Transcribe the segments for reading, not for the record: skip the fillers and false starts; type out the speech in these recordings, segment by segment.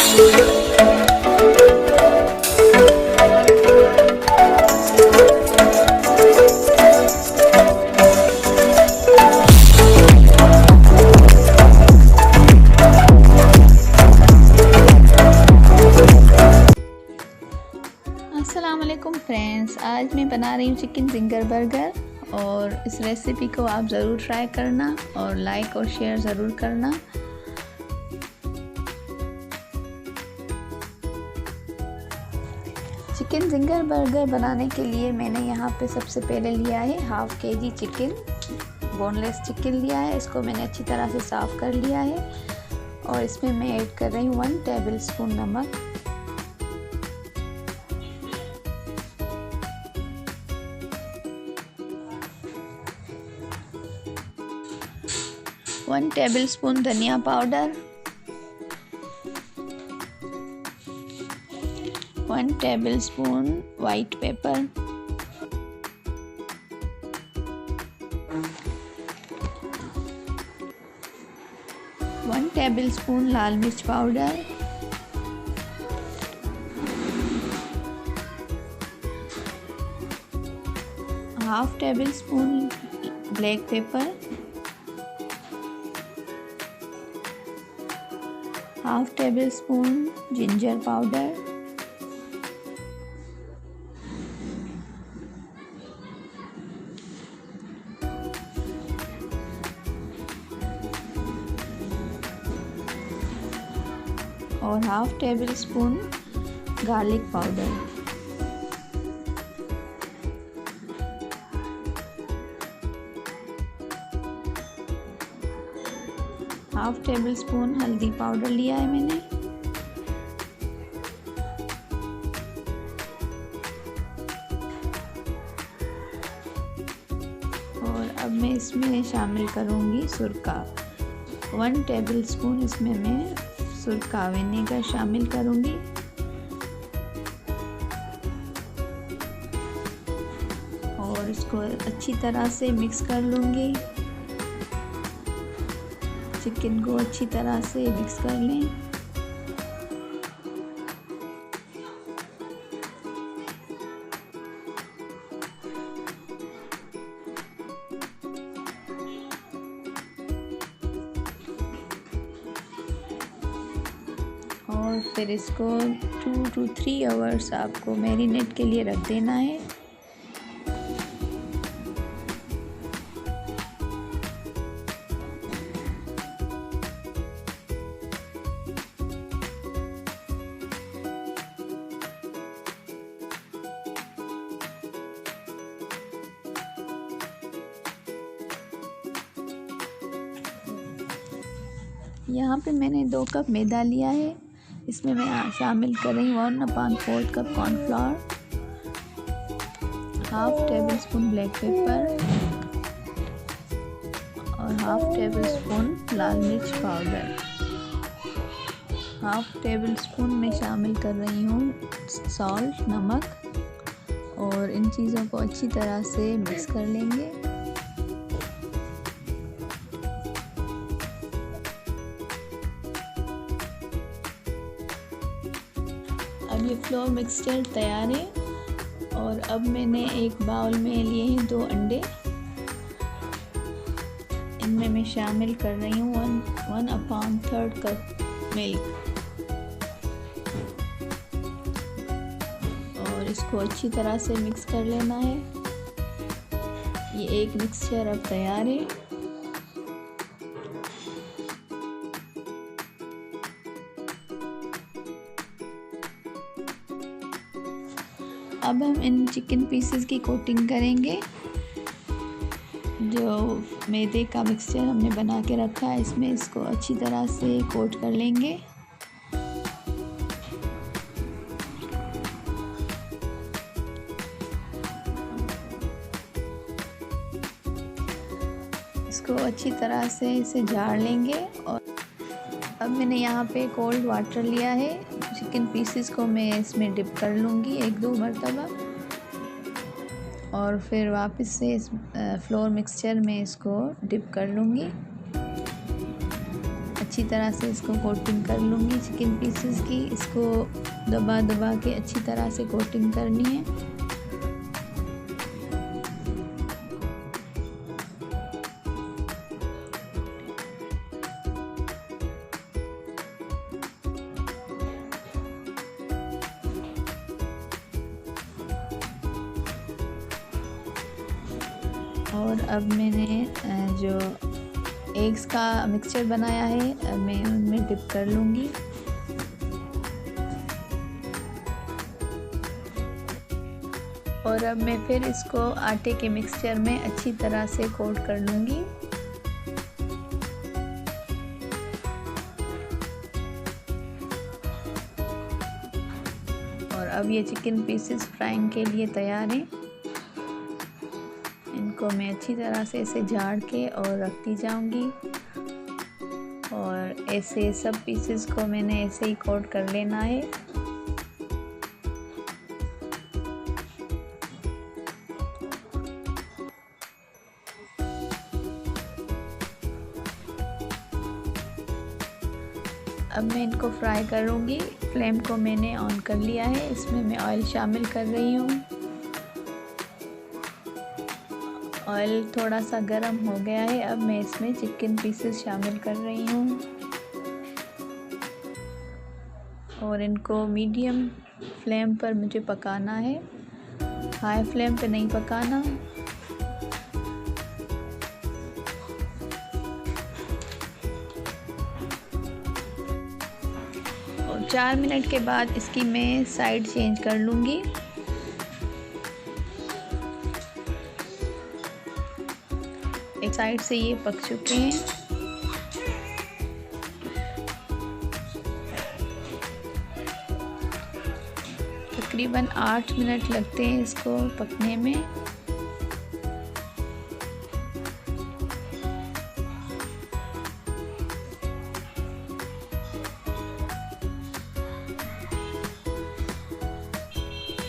अस्सलाम वालेकुम फ्रेंड्स, आज मैं बना रही हूँ चिकन जिंगर बर्गर और इस रेसिपी को आप ज़रूर ट्राई करना और लाइक और शेयर ज़रूर करना। चिकन जिंगर बर्गर बनाने के लिए मैंने यहाँ पे सबसे पहले लिया है half KG chicken, boneless chicken लिया है। इसको मैंने अच्छी तरह से साफ़ कर लिया है और इसमें मैं ऐड कर रही हूँ 1 टेबलस्पून नमक, 1 टेबलस्पून धनिया powder, 1 tablespoon white pepper, 1 tablespoon लाल मिर्च powder, 1/2 tablespoon black pepper, 1/2 tablespoon ginger powder, और 1/2 tablespoon garlic powder. Half tablespoon हल्दी पाउडर लिया है मैंने। और अब मैं इसमें शामिल करूंगी सुरका, 1 टेबलस्पून इसमें मैं सुरका विनेगर शामिल करूंगी। और इसको अच्छी तरह से मिक्स कर लूंगी। चिकन को अच्छी तरह से मिक्स कर लें। और फिर इसको 2 to 3 आवर्स आपको मैरिनेट के लिए रख देना है। यहाँ पे मैंने 2 कप मैदा लिया है। इसमें मैं शामिल कर रही हूँ 1/4 cup cornflour, 1/2 tablespoon black paper और 1/2 टेबलस्पून लाल मिर्च पाउडर। 1/2 टेबलस्पून में शामिल कर रही हूँ सॉल्ट, नमक। और इन चीज़ों को अच्छी तरह से मिक्स कर लेंगे। अब ये फ्लोर मिक्सचर तैयार है। और अब मैंने एक बाउल में लिए हैं 2 अंडे। इनमें मैं शामिल कर रही हूँ 1/3 कप मिल्क और इसको अच्छी तरह से मिक्स कर लेना है। ये एक मिक्सचर अब तैयार है। अब हम इन चिकन पीसेस की कोटिंग करेंगे। जो मैदे का मिक्सचर हमने बना के रखा है इसमें इसको अच्छी तरह से कोट कर लेंगे। इसको अच्छी तरह से इसे झाड़ लेंगे। और अब मैंने यहाँ पे कोल्ड वाटर लिया है। चिकन पीसेस को मैं इसमें डिप कर लूँगी 1-2 मरतबा और फिर वापस से इस फ्लोर मिक्सचर में इसको डिप कर लूँगी। अच्छी तरह से इसको कोटिंग कर लूँगी चिकन पीसेस की। इसको दबा दबा के अच्छी तरह से कोटिंग करनी है। और अब मैंने जो एग्स का मिक्सचर बनाया है मैं उनमें डिप कर लूँगी। और अब मैं फिर इसको आटे के मिक्सचर में अच्छी तरह से कोट कर लूँगी। और अब ये चिकन पीसेस फ्राइंग के लिए तैयार हैं। इनको मैं अच्छी तरह से ऐसे झाड़ के और रखती जाऊंगी। और ऐसे सब पीसेस को मैंने ऐसे ही कोट कर लेना है। अब मैं इनको फ्राई करूंगी। फ्लेम को मैंने ऑन कर लिया है। इसमें मैं ऑयल शामिल कर रही हूँ। ऑयल थोड़ा सा गर्म हो गया है। अब मैं इसमें चिकन पीसेस शामिल कर रही हूँ और इनको मीडियम फ्लेम पर मुझे पकाना है, हाई फ्लेम पे नहीं पकाना। और 4 मिनट के बाद इसकी मैं साइड चेंज कर लूँगी। एक साइड से ये पक चुके हैं। तकरीबन 8 मिनट लगते हैं इसको पकने में।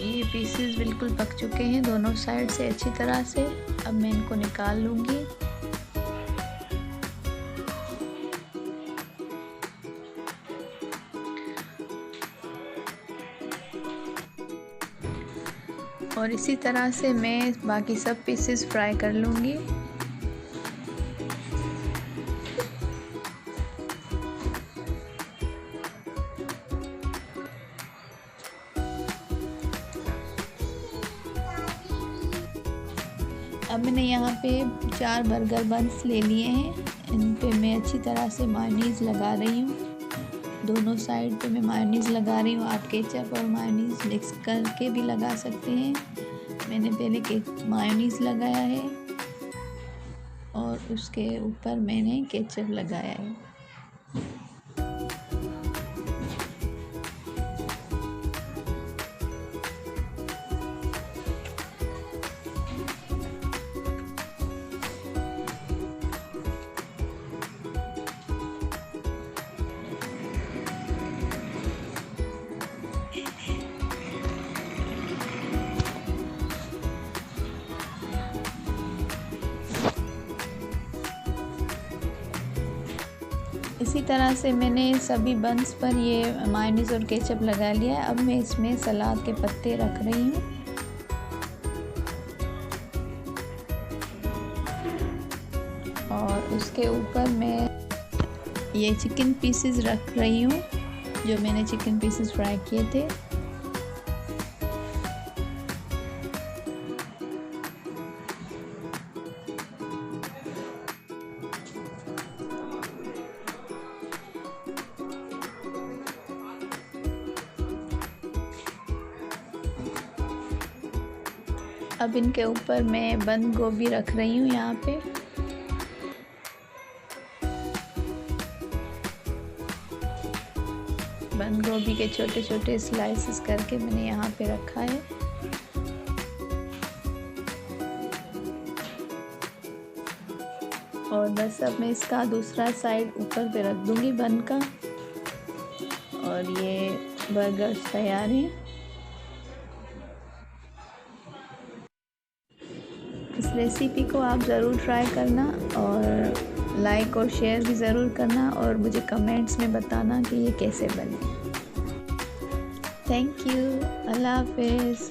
ये पीसेस बिल्कुल पक चुके हैं दोनों साइड से अच्छी तरह से। अब मैं इनको निकाल लूँगी। और इसी तरह से मैं बाकी सब पीसेस फ्राई कर लूँगी। अब मैंने यहाँ पे 4 बर्गर बंस ले लिए हैं। इन पे मैं अच्छी तरह से मायोनीज़ लगा रही हूँ। दोनों साइड पे मैं मायोनीज़ लगा रही हूँ। आप केचप और मायोनीज़ मिक्स करके भी लगा सकते हैं। मैंने पहले मायोनीज़ लगाया है और उसके ऊपर मैंने केचप लगाया है। इसी तरह से मैंने सभी बंस पर ये मायोनीज़ और केचप लगा लिया है। अब मैं इसमें सलाद के पत्ते रख रही हूँ। और उसके ऊपर मैं ये चिकन पीसेस रख रही हूँ जो मैंने चिकन पीसेस फ्राई किए थे। अब इनके ऊपर मैं बंद गोभी रख रही हूँ यहाँ पे। बंद गोभी के छोटे छोटे स्लाइसेस करके मैंने यहाँ पे रखा है। और बस अब मैं इसका दूसरा साइड ऊपर पे रख दूँगी बन का। और ये बर्गर तैयार है। इस रेसिपी को आप ज़रूर ट्राई करना और लाइक और शेयर भी ज़रूर करना और मुझे कमेंट्स में बताना कि ये कैसे बने। Thank you. अल्लाह हाफिज़।